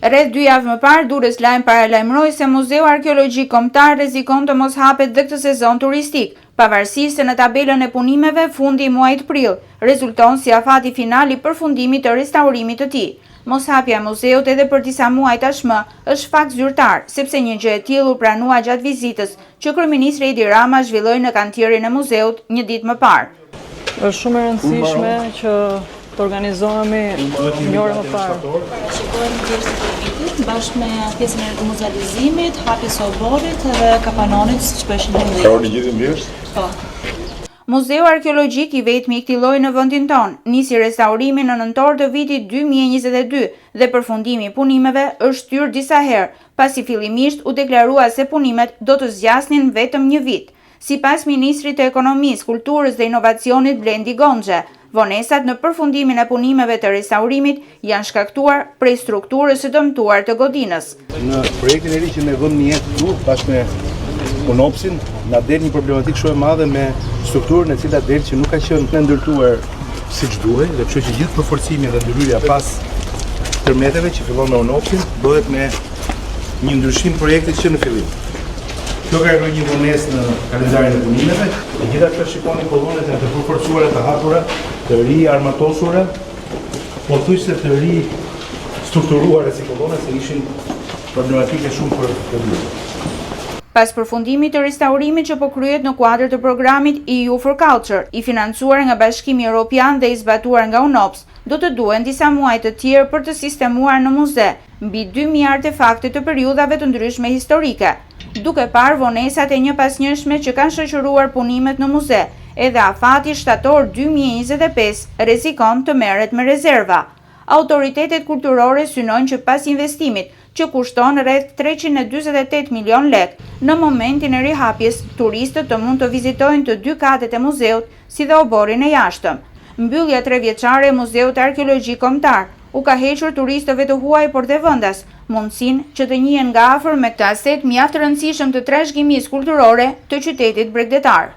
Rreth 2 javë më parë, Durrës Lajm paralajmëroi se Muzeu Arkeologjik Kombëtar rrezikon të mos hapet dhe këtë sezon turistik, pavarësisht se në tabelën e punimeve fundi i muajit prill rezulton si afati final i përfundimit të restaurimit të tij. Moshapja e muzeut edhe për disa muaj tashmë është fakt zyrtar, sepse një gjë e tillë u pranua gjatë vizitës që kryeministri Edi Rama zhvilloi në kantierin e muzeut një ditë më parë. Është shumë e rëndësishme që të organizohemi një orë më parë. Parashikohen pjesë të vitit bashkë me pjesën e muzealizimit, hapjes së oborit dhe kapanonit siç po ishin ndërtuar. Ka orë gjithë mirë? Po. Muzeu Arkeologjik i vetmi i këtij lloji në vendin tonë nisi restaurimin në nëntor të vitit 2022 dhe përfundimi i punimeve është shtyrë disa herë, pasi fillimisht u deklarua se punimet do të zgjasnin vetëm një vit. Sipas ministrit të Ekonomisë, Kulturës dhe Inovacionit Blendi Gonxhe, vonesat në përfundimin e punimeve të restaurimit janë shkaktuar prej strukturës së dëmtuar të godinës. Në projektin e ri që ne vëmë një jetë këtu bashkë me Konopsin, na del një problematikë shumë e madhe me strukturën e cila del që nuk ka qenë të ndërtuar siç duhej, dhe kështu që gjithë përforcimi dhe ndërhyrja pas tërmeteve që fillon me Konopsin bëhet me një ndryshim projekti që në fillim. Kjo ka rënë një vonesë në kalendarin e punimeve, e gjithashtu shikoni kollonet e të përforcuara të hapura, të ri armatosura, pothuajse të ri strukturuara si kollona, se ishin problematike shumë për të. Pas përfundimit të restaurimit që po kryhet në kuadër të programit EU for Culture, i financuar nga Bashkimi Evropian dhe i zbatuar nga UNOPS, do të duhen disa muaj të tjerë për të sistemuar në muze mbi 2000 artefakte të periudhave të ndryshme historike, duke parë vonesat e njëpasnjëshme që kanë shoqëruar punimet në muze, edhe afati shtator 2025 rrezikon të merret me rezerva. Autoritetet kulturore synojnë që pas investimit, që kushton rreth 348 milion lek, në momentin e rihapjes, turistët të mund të vizitojnë të 2 katet e muzeut, si dhe oborin e jashtëm. Mbyllja 3 vjeçare e Muzeut Arkeologjik Kombëtar u ka hequr turistëve të huaj por dhe vendas, mundësinë që të njihen nga afër me këtë aset mjaft të rëndësishëm të trashëgimisë kulturore të qytetit bregdetar.